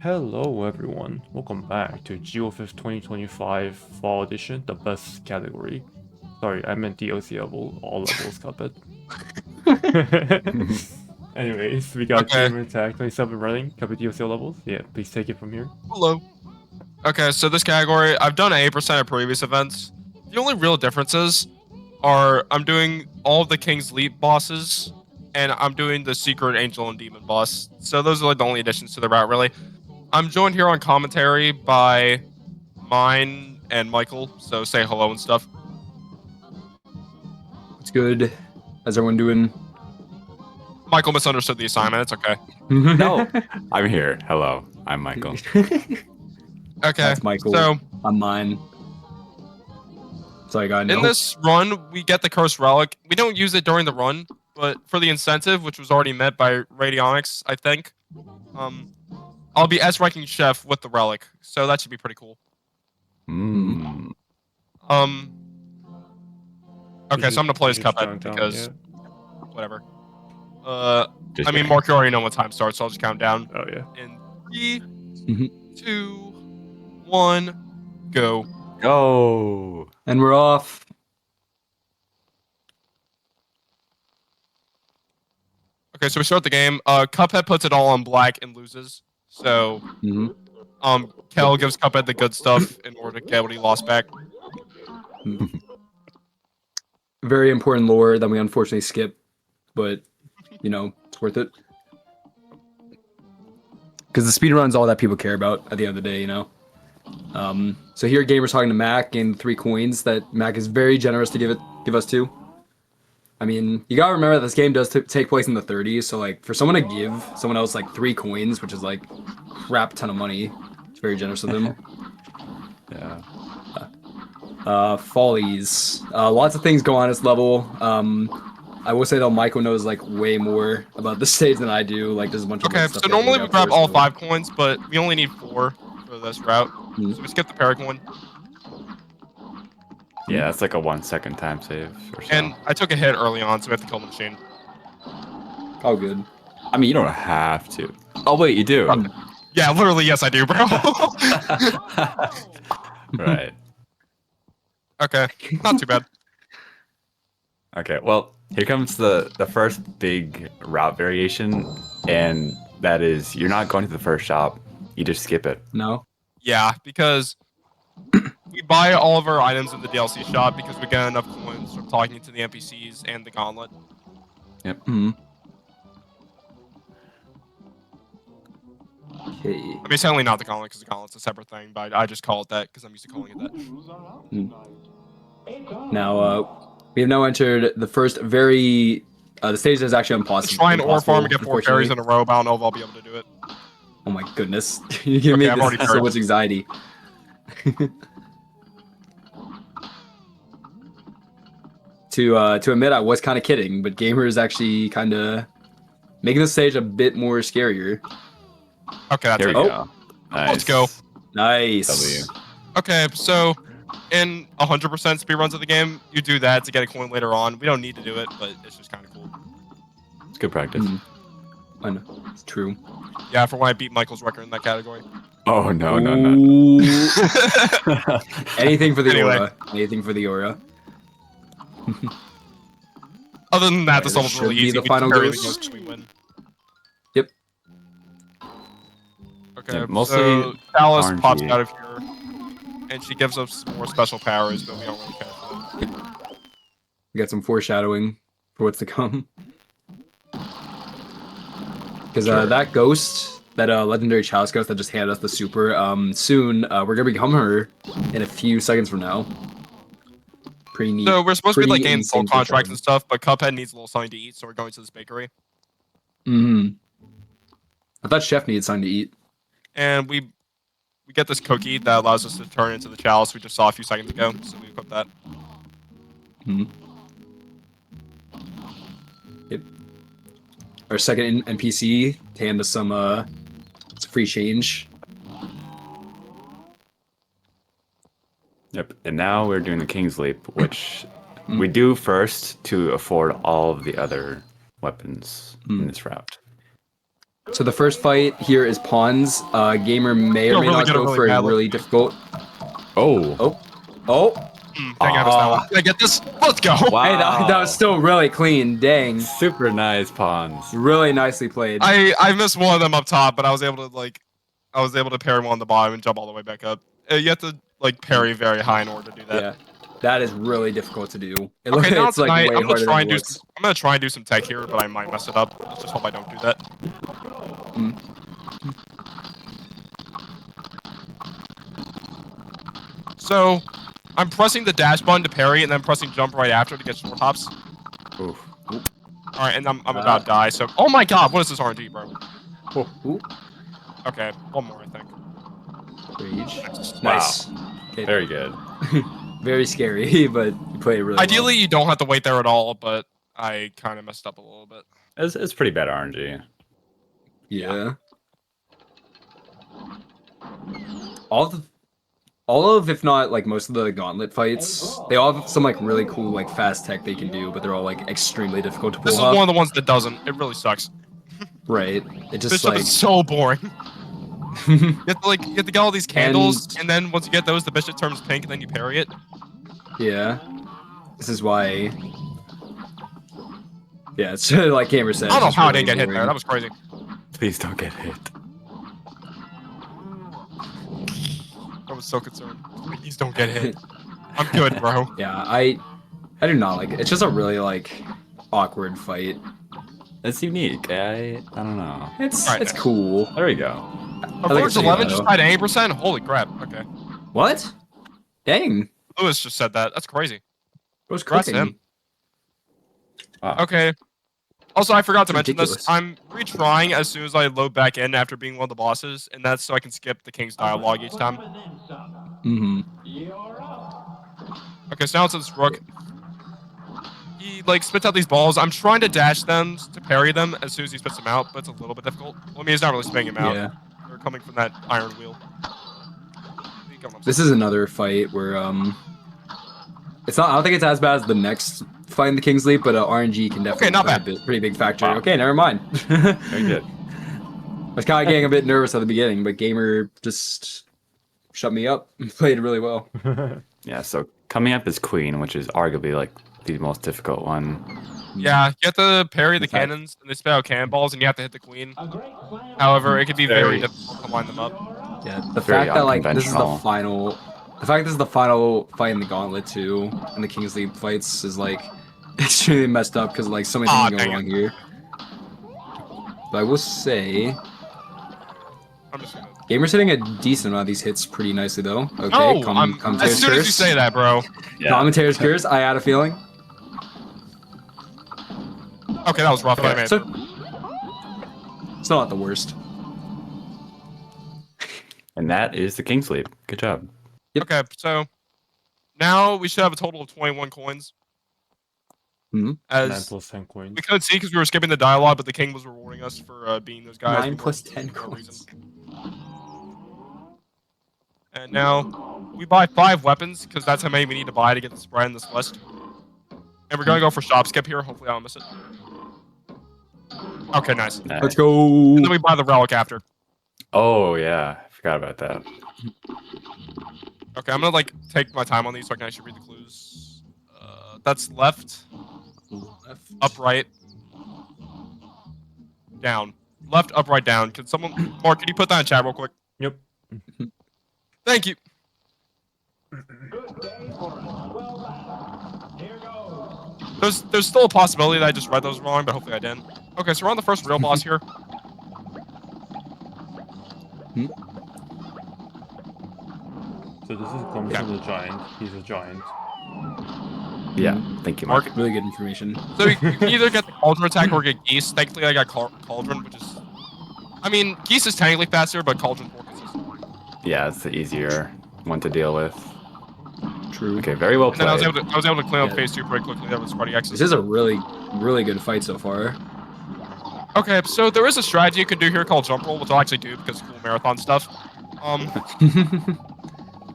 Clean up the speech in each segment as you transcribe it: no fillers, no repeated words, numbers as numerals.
Hello everyone, welcome back to GoFF 2025 Fall Edition, the best category. Sorry, I meant DLC level, all levels Cuphead. Anyways, we got Okay. GamerAttack27 running, Cuphead DLC levels. Yeah, please take it from here. Hello. Okay, so this category, I've done 80% of previous events. The only real differences are I'm doing all of the King's Leap bosses, and I'm doing the Secret Angel and Demon boss. So those are like the only additions to the route, really. I'm joined here on commentary by mine and Michael, so say hello and stuff. It's good. How's everyone doing? Michael misunderstood the assignment. It's okay. No, I'm here. Hello, I'm Michael. Okay. That's Michael. So I'm mine. So I got in this run, we get the Cursed Relic. We don't use it during the run, but for the incentive, which was already met by Radionics, I think, I'll be S-ranking Chef with the Relic, so that should be pretty cool. Mm. Okay, so I'm gonna play as Cuphead because whatever. I mean, Mark, you already know when time starts, so I'll just count down. Oh yeah. In 3, 2, 1, go. Go. And we're off. Okay, so we start the game. Cuphead puts it all on black and loses. So, Kel gives Cuphead the good stuff in order to get what he lost back. Very important lore that we unfortunately skip, but you know, it's worth it. Because the speedrun's all that people care about at the end of the day, you know? So here Gamer's talking to Mac and 3 coins that Mac is very generous to give us 2. I mean, you gotta remember that this game does take place in the 30s, so like, for someone to give someone else like 3 coins, which is like crap ton of money, it's very generous of them. Yeah. Follies. Lots of things go on this level. I will say though, Michael knows like way more about the stage than I do. Like, there's a bunch of Okay, stuff so normally we grab all 5 coins, but we only need 4 for this route. So we skip the Paracoin. Yeah, that's like a 1-second time save or so. And I took a hit early on, so we have to kill the machine. Oh, good. I mean, you don't have to. Oh wait, you do. Yeah, literally, yes, I do, bro. Right. Okay, not too bad. Okay, well, here comes the first big route variation, and that is you're not going to the first shop. You just skip it. No. Yeah, because we buy all of our items in the DLC shop because we get enough coins from talking to the NPCs and the gauntlet. Yep. Okay. I mean, certainly not the gauntlet because the gauntlet's a separate thing, but I just call it that because I'm used to calling it that. Now, we have now entered the first the stage that's actually impossible. Try an ore farm and get 4 berries in a row, but I don't know if I'll be able to do it. Oh my goodness. You give me so much anxiety. To admit, I was kind of kidding, but Gamer is actually kind of making the stage a bit more scarier. Okay, that's There it. we go. Nice. Let's go. Nice. W. Okay, so in 100% speedruns of the game, you do that to get a coin later on. We don't need to do it, but it's just kind of cool. It's good practice. I know. It's true. Yeah, for when I beat Michael's record in that category. Oh no. Anything for the Anyway. aura. Anything for the aura. Other than that, this This level's really should be easy. the final barely ghost. ghost, we win. Yep. Okay, Yeah, mostly so Alice RNG. pops out of here, and she gives us some more special powers, but we don't really care for them. We got some foreshadowing for what's to come. Because that ghost, that legendary chalice ghost that just handed us the super, soon we're gonna become her in a few seconds from now. Pretty neat. So we're supposed to be like Pretty getting soul insane contracts foreshadowing. and stuff, but Cuphead needs a little something to eat, so we're going to this bakery. I thought Chef needed something to eat. And we get this cookie that allows us to turn into the chalice we just saw a few seconds ago, so we equip that. Yep. Our second NPC to hand us some free change. Yep. And now we're doing the King's Leap, which we do first to afford all of the other weapons in this route. So the first fight here is pawns. Gamer may or may not go for a really difficult. Oh. Oh. Oh. Dang, I missed that one. Can I get this? Let's go. Wow. Hey, that was still really clean. Dang. Super nice pawns. Really nicely played. I missed one of them up top, but I was able to parry one on the bottom and jump all the way back up. You have to like parry very high in order to do that. Yeah. That is really difficult to do. Okay, now it's like way I'm gonna harder try than and it do. looks. I'm gonna try and do some tech here, but I might mess it up. Let's just hope I don't do that. So, I'm pressing the dash button to parry, and then pressing jump right after to get short hops. Oof. All right, and I'm about to die. So, oh my god, what is this RNG, bro? Ooh. Okay, one more, I think. Rage. Wow. Nice. Okay. Very good. Very scary, but you played it really Ideally, you don't have to wait there at all, but I kind of messed up a little bit. It's pretty bad RNG. well. Yeah. All of, if not like most of the gauntlet fights, they all have some like really cool like fast tech they can do, but they're all like extremely difficult to pull This is off. one of the ones that doesn't. It really sucks. Right. It just This stuff like is so boring. You have to get all these candles, and then once you get those, the bishop turns pink, and then you parry it. yeah. This is why. Yeah, it's like Gamer said. I don't know it's how I really didn't get hit there. boring. That was crazy. Please don't get hit. I was so concerned. Please don't get hit. I'm good, bro. Yeah, I do not like it. It's just a really like awkward fight. It's unique. I don't know. It's Alright. it's cool. There we go. like Forge it 11 too, just though. had 8%? Holy crap. Okay. What? Dang. Lewis just said that. That's crazy. What's Congrats cooking? to him. Wow. Okay. Also, I forgot to It's mention ridiculous. this. I'm retrying as soon as I load back in after being one of the bosses, and that's so I can skip the king's dialogue each time. Mm-hmm. Okay, so now it's this rook. He like spits out these balls. I'm trying to dash them to parry them as soon as he spits them out, but it's a little bit difficult. Well, I mean, he's not really spitting them out. Yeah. They're coming from that iron wheel. This is another fight where it's not. I don't think it's as bad as the next fight in the King's Leap, but RNG can definitely not play bad. a pretty big factor. Wow. Okay, never mind. Very good. I was kind of getting a bit nervous at the beginning, but Gamer just shut me up and played really well. Yeah, so coming up is Queen, which is arguably like the most difficult one. Yeah, you have to parry the In fact- cannons, and they spit out cannonballs, and you have to hit the queen. However, it can be very Very- difficult to line them up. Yeah, the Very fact that like this is the unconventional. final, the fact this is the final fight in the Gauntlet too, and the King's Leap fights is like extremely messed up because like so many Aw, things go dang wrong here. But I will say, I'm just gonna... Gamer's hitting a decent amount of these hits pretty nicely though. Okay, No, as commentator's soon as you curse. say that, bro. Yeah. Commentator's curse. I had a feeling. Okay, that was rough, but I made it. So, it's not the worst. And that is the King's Leap. Good job. Okay, so now we should have a total of 21 coins. Mhm. 9 As plus 10 coins. we couldn't see because we were skipping the dialogue, but the king was rewarding us for being those guys. 9 plus 10 for no coins. reason. And now we buy 5 weapons because that's how many we need to buy to get the spread in this list. And we're gonna go for shop skip here. Hopefully, I don't miss it. Okay, nice. Nice. Let's go. And then we buy the relic after. Oh yeah, I forgot about that. Okay, I'm gonna like take my time on these so I can actually read the clues. That's left, up, right, down. Left, up, right, down. Can someone, Mark? Can you put that in chat real quick? Yep. Thank you. There's still a possibility that I just read those wrong, but hopefully I didn't. Okay, so we're on the first real boss here. So this is comes from the giant. He's a giant. Yeah, thank you, Mark. Really good information. So you can either get the Cauldron attack or get Geese. Thankfully, I got Cauldron, which is... I mean, Geese is technically faster, but Cauldron's more consistent. Yeah, it's the easier one to deal with. True. Okay, very well And then I played. was able to clean up Yeah. phase 2 pretty quickly there with Spreading X's. This is a really good fight so far. Okay, so there is a strategy you can do here called jump roll, which I'll actually do because it's cool marathon stuff.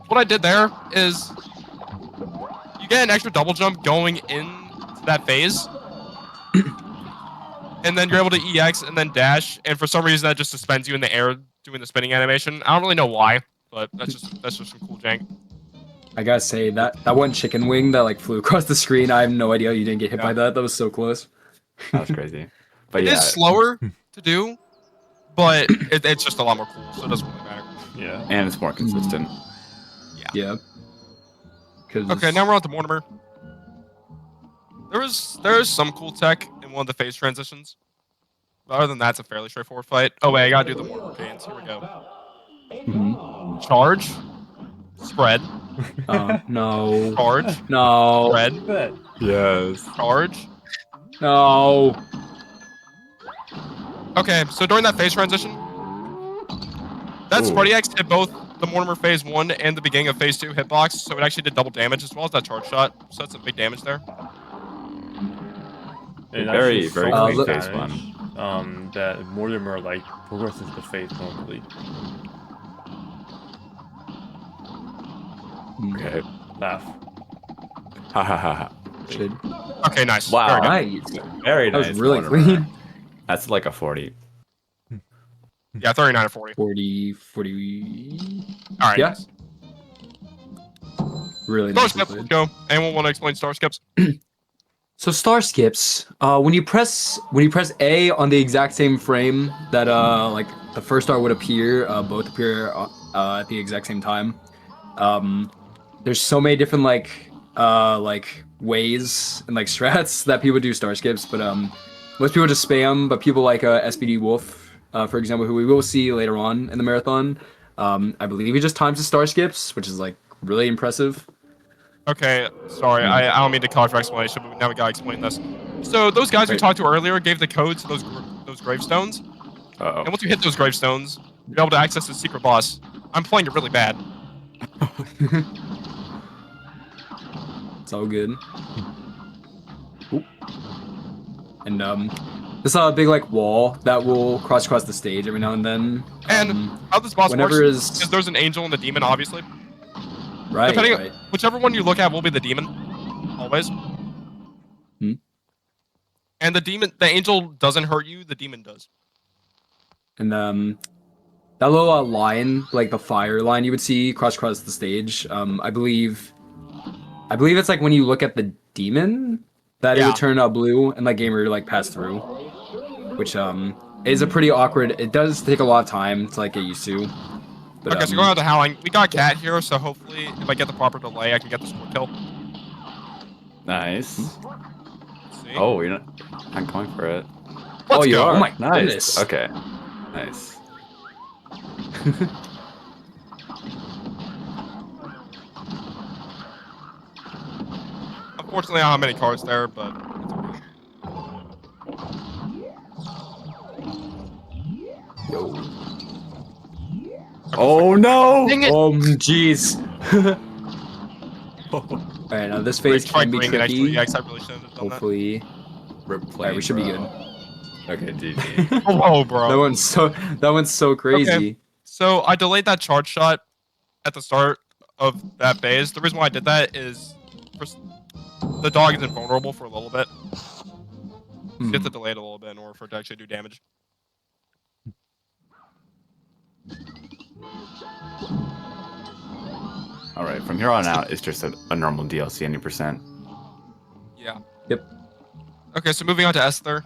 What I did there is you get an extra double jump going into that phase. and then you're able to EX and then dash, and for some reason that just suspends you in the air doing the spinning animation. I don't really know why, but that's just some cool jank. I gotta say that one chicken wing that like flew across the screen. I have no idea you didn't get hit by that. That was so close. That was crazy. But It yeah, is slower to do, but it's just a lot more cool, so it doesn't really matter. Yeah. and it's more consistent. Yeah. Okay, now we're on to Mortimer. There is some cool tech in one of the phase transitions. But other than that, it's a fairly straightforward fight. Oh wait, I gotta do the Mortimer pains. Here we go. Mhm. Charge. Spread. No. Charge. No. Spread. Yes. Charge. No. Okay, so during that phase transition, that Ooh. Sparty X hit both the Mortimer phase 1 and the beginning of phase 2 hitbox, so it actually did double damage as well as that charge shot. So that's a big damage there. And Very, that's very so quick much phase damage, that Mortimer like progresses the phase normally. Okay. Laugh. Ha ha ha ha. Shit. Okay, nice. Wow. Very good. Nice. Very That nice. was really Mortimer. clean. That's like a 40. Yeah, 39 or 40. 40. All right. Yeah. Nice. Really Star nice. skips. Let's go. Anyone want to explain star skips? So star skips, when you press A on the exact same frame that like the first star would appear, both appear at the exact same time. There's so many different like ways and like strats that people do star skips, but most people just spam. But people like SPD Wolf, for example, who we will see later on in the marathon, I believe he just times the star skips, which is like really impressive. Okay, sorry, I don't mean to call for explanation, but now we gotta explain this. So those guys we talked to earlier gave the code to those gravestones, Uh-oh. and once you hit those gravestones, you're able to access the secret boss. I'm playing it really bad. It's all good. Oop. And this big like wall that will cross across the stage every now and then. And how this boss whenever works is there's an angel and a demon, obviously. Right, right. Whichever one you look at will be the demon, always. Hmm. And the angel doesn't hurt you, the demon does. And that little line, like the fire line you would see cross across the stage, I believe it's like when you look at the demon that it would turn blue and like gamer like pass through, which is a pretty awkward. It does take a lot of time to like get used to. But, okay, so going on to howling, we got Cat here, so hopefully if I get the proper delay, I can get the score kill. Nice. Let's see. Oh, you're not. I'm going for it. Let's you go. are. Oh my Nice. goodness. Okay. Nice. Unfortunately, I don't have many cards there, but Oh no! dang it! Jeez. Alright, now this phase can be tricky. I really shouldn't have done Hopefully. Alright, we should be good. Okay, GG. that. Oh, bro. That one's so crazy. Okay. So I delayed that charge shot at the start of that phase. The reason why I did that is the dog is invulnerable for a little bit. You have to delay it a little bit in order for it to actually do damage. All right, from here on out, it's just a normal DLC any percent. Yeah. Yep. Okay, so moving on to Esther.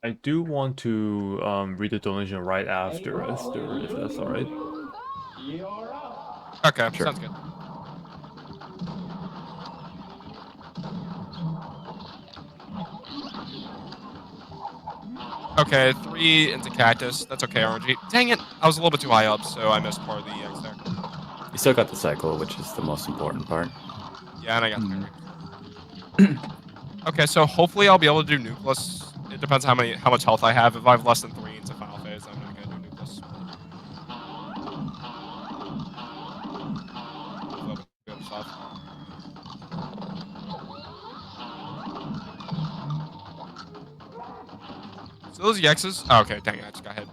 I do want to read the donation right after Esther, if that's alright. Okay, Sure. sounds good. Okay, 3 into Cactus. That's okay, RNG. Dang it! I was a little bit too high up, so I missed part of the EX there. You still got the cycle, which is the most important part. Yeah, and I got the parry. Okay, so hopefully I'll be able to do Nucleus. It depends how much health I have. If I have less than 3 into final phase, I'm not gonna do Nucleus. Good stuff. So those EXs. Oh, okay, dang it, I just got hit.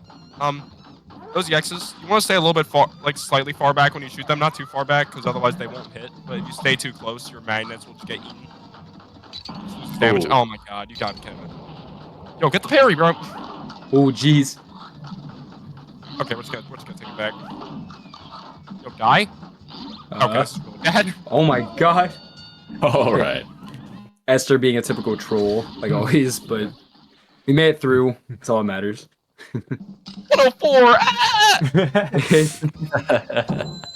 Those EXs, you want to stay a little bit far, like slightly far back when you shoot them, not too far back, because otherwise they won't hit. But if you stay too close, your magnets will just get eaten. 6 damage. Ooh. Oh my god, you gotta be kidding me. Yo, get the parry, bro. Oh, jeez. Okay, we're just gonna take it back. Yo, die. Okay, this is really bad. Oh my god. All right. Esther being a typical troll, like always, but we made it through. That's all that matters. 104. Ah!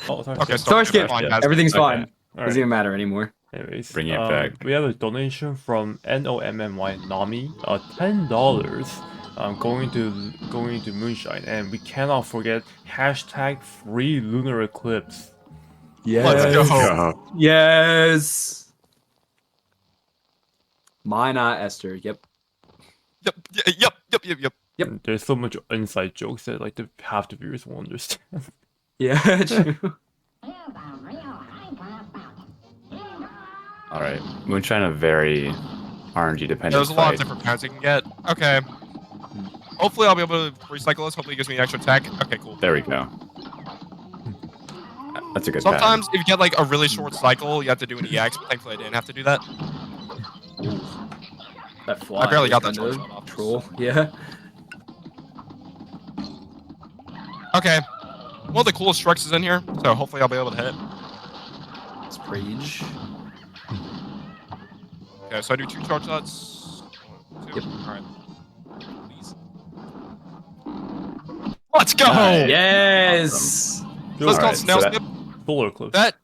Oh, sorry. Okay, Sorry, Skip. fine, Yeah. guys. Everything's Okay. fine. All Doesn't even matter anymore. Anyways, Bring it back. We have a donation from NOMMY Nami, $10, going to Moonshine, and we cannot forget hashtag free lunar eclipse. Let's go. Go. Yes. Mine, not Esther. Yep. Yep. Yep. There's so much inside jokes that like half the viewers won't understand. Yeah. True. All right. Moonshine a very RNG dependent. There's a lot of fight. different paths you can get. Okay. Hopefully I'll be able to recycle this. Hopefully it gives me an extra attack. Okay, cool. There we go. That's a good. Sometimes if you get like a really short cycle, you have to do an EX, but thankfully I didn't have to do that. That fly. I barely got that kinda shot off. troll. Yeah. Okay. One of the coolest strikes is in here, so hopefully I'll be able to hit it. It's rage. Okay, so I do 2 charge shots. 1, 2. Yep. Alright. Please. Let's go! Yes. So let's call Alright, snail so that- skip. Solar eclipse. That.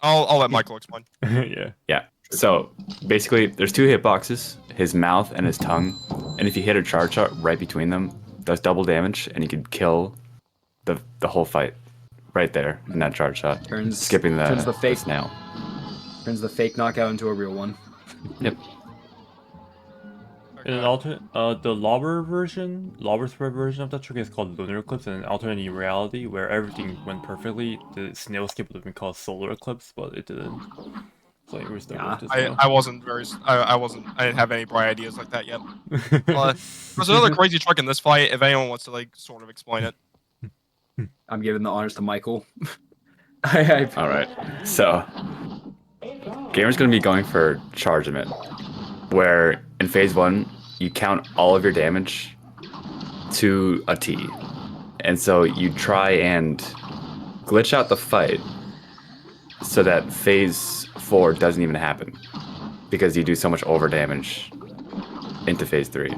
I'll let Michael explain. Yeah. Yeah. So basically, there's 2 hitboxes: his mouth and his tongue. And if you hit a charge shot right between them, does double damage, and you can kill the whole fight right there in that charge shot. Turns Skipping the fake snail. turns the fake knockout into a real one. Yep. In an alternate, the lobber thread version of that trick is called lunar eclipse, and in an alternate reality where everything went perfectly, the snail skip would have been called solar eclipse, but it didn't. So we're still Yeah. with this I wasn't very. I didn't have any bright ideas like that yet. There's another crazy trick in this fight. If anyone wants to like sort of explain it. I'm giving the honors to Michael. I All right. So, Gamer's gonna be going for chargement, where in phase 1 you count all of your damage to a T, and so you try and glitch out the fight so that phase 4 doesn't even happen, because you do so much over damage into phase 3.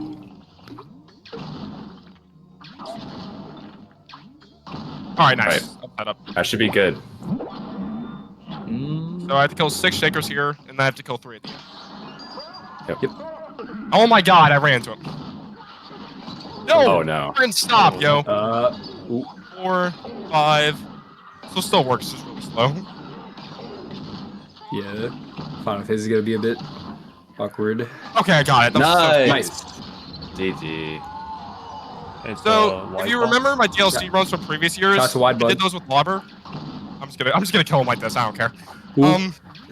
All right, nice. Right. I'll set up. That should be good. So I have to kill 6 shakers here, and then I have to kill 3 at the end. Yep. Oh my god, I ran into him. No! Oh no. Freaking stop, yo. ooh. 4, 5. So still works, just really slow. Yeah. Final phase is gonna be a bit awkward. Okay, I got it. That was so Nice. cool. GG. It's, So, wide if you box. remember my DLC runs from previous years, Shots to wide, I bud. did those with Lobber. I'm just gonna kill him like this. I don't care. Ooh.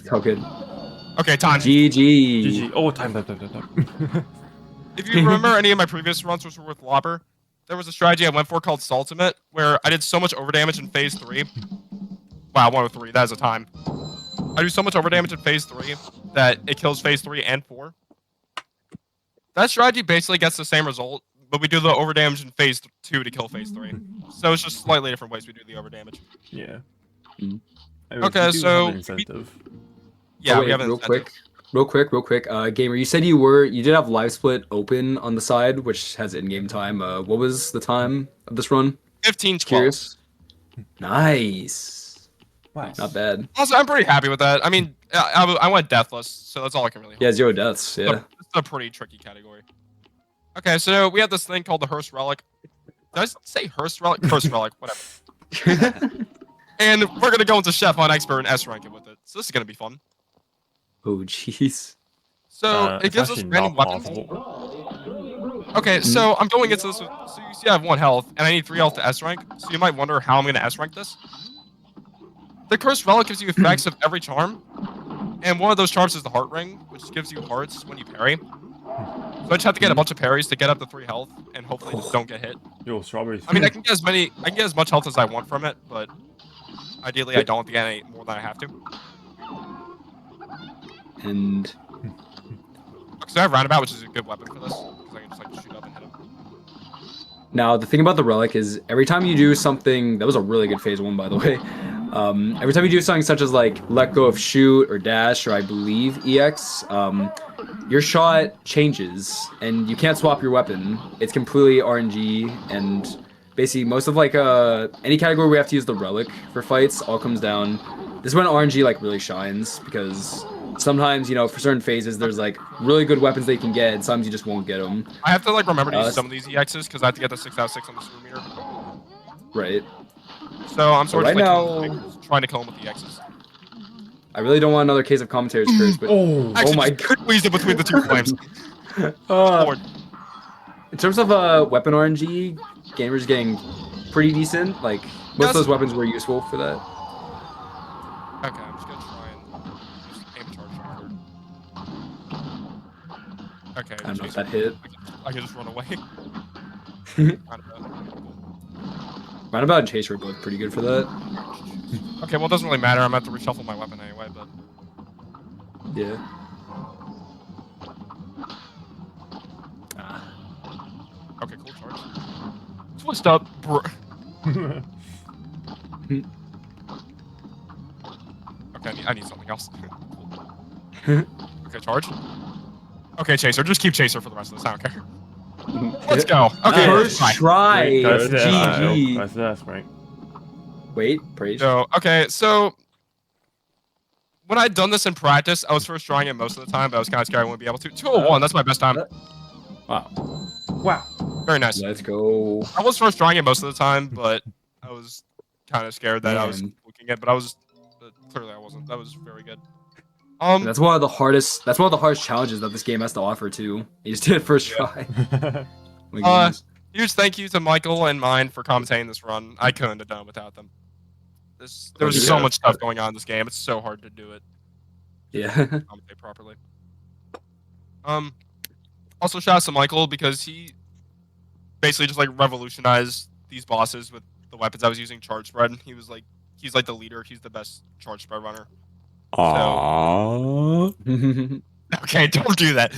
How good. Okay, time. GG. GG. Oh, time. If you remember any of my previous runs which were with Lobber, there was a strategy I went for called Saltimate, where I did so much overdamage in phase 3. Wow, 103. That is a time. I do so much overdamage in phase 3 that it kills phase 3 and 4. That strategy basically gets the same result, but we do the overdamage in phase 2 to kill phase 3. So it's just slightly different ways we do the overdamage. Yeah. Mm. Anyways, Okay, we do so- have an incentive. Yeah, Oh, we wait, have an real incentive. quick. Gamer, you said you did have live split open on the side, which has in-game time. What was the time of this run? 15 12. Curious. Nice. Nice. Not bad. Also, I'm pretty happy with that. I mean, I went deathless, so that's all I can really hope. Yeah, 0 deaths. It's a- Yeah. It's a pretty tricky category. Okay, so we have this thing called the Hearst Relic. Did I say Hearst Relic? Hearst Relic, whatever. And we're gonna go into Chef on Expert and S rank it with it. So this is gonna be fun. Oh jeez. So it It's gives us actually random not weapons. possible. Okay, so I'm going into this with, so you see I have 1 health, and I need 3 health to S rank. So you might wonder how I'm gonna S rank this. The Cursed Relic gives you effects of every charm, and one of those charms is the Heart Ring, which gives you hearts when you parry. So I just have to get a bunch of parries to get up to 3 health, and hopefully just don't get hit. Yo, strawberries. I mean, I can get as much health as I want from it, but ideally I don't have to get any more than I have to. And Because I have roundabout, which is a good weapon for this. Because I can just like shoot up and hit him. Now, the thing about the relic is every time you do something, that was a really good phase 1, by the way. Every time you do something such as like let go of shoot or dash or I believe EX, your shot changes and you can't swap your weapon. It's completely RNG, and basically most of like any category we have to use the relic for fights all comes down. This is when RNG like really shines, because sometimes, you know, for certain phases there's like really good weapons they can get and sometimes you just won't get them. I have to like remember to use some of these EXs because I have to get the 6 out of 6 on the super meter. Right. So I'm sort of Right like now, trying to kill him with the EXs. I really don't want another case of commentator's curse, but Actually, oh my just squeezed it between the two flames. god. In terms of weapon RNG, gamers getting pretty decent. Like most of those weapons were useful for that. Okay, I'm just gonna try and just aim a charge shot here. Okay, I don't know if chaser. that hit. I can just run away. Roundabout and Chaser are both pretty good for that. Okay, well it doesn't really matter. I'm gonna have to reshuffle my weapon anyway, but Yeah. okay, cool charge. Twist up, bro. Okay, I need something else. Okay, charge. Okay, Chaser. Just keep Chaser for the rest of this. I don't care. Let's go. Okay, First try. That's GG. that's right. Wait, praise. So when I'd done this in practice, I was first drawing it most of the time, but I was kind of scared I wouldn't be able to. 201, that's my best time. Wow. Wow. Very nice. Let's go. I was first drawing it most of the time, but I was kind of scared that I was Man. looking at, but clearly I wasn't. That was very good. That's one of the hardest. That's one of the hardest challenges that this game has to offer too. You just did it first try. My goodness. Huge thank you to Michael and mine for commentating this run. I couldn't have done it without them. There was so much stuff going on in this game. It's so hard to do it. Yeah. Commentate properly. Also shout out to Michael because he basically just like revolutionized these bosses with the weapons I was using. Charge spread. He's like the leader. He's the best charge spread runner. Aww. Okay, don't do that.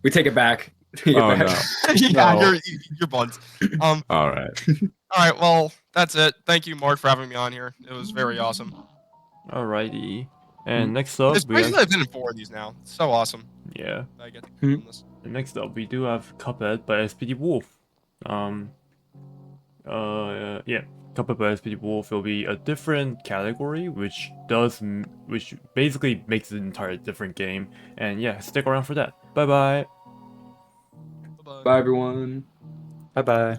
we take it back. Oh no. Yeah, No. you're buns. All right. All right. Well, that's it. Thank you, Mark, for having me on here. It was very awesome. Alrighty. And next up, It's we crazy have, that I've been in 4 of these now. It's so awesome. yeah. I get to do this. And next up, we do have Cuphead by SPD Wolf. Yeah, Cuphead by SPD Wolf will be a different category, which basically makes it an entire different game. And yeah, stick around for that. Bye bye. Bye-bye. Bye everyone. Bye bye.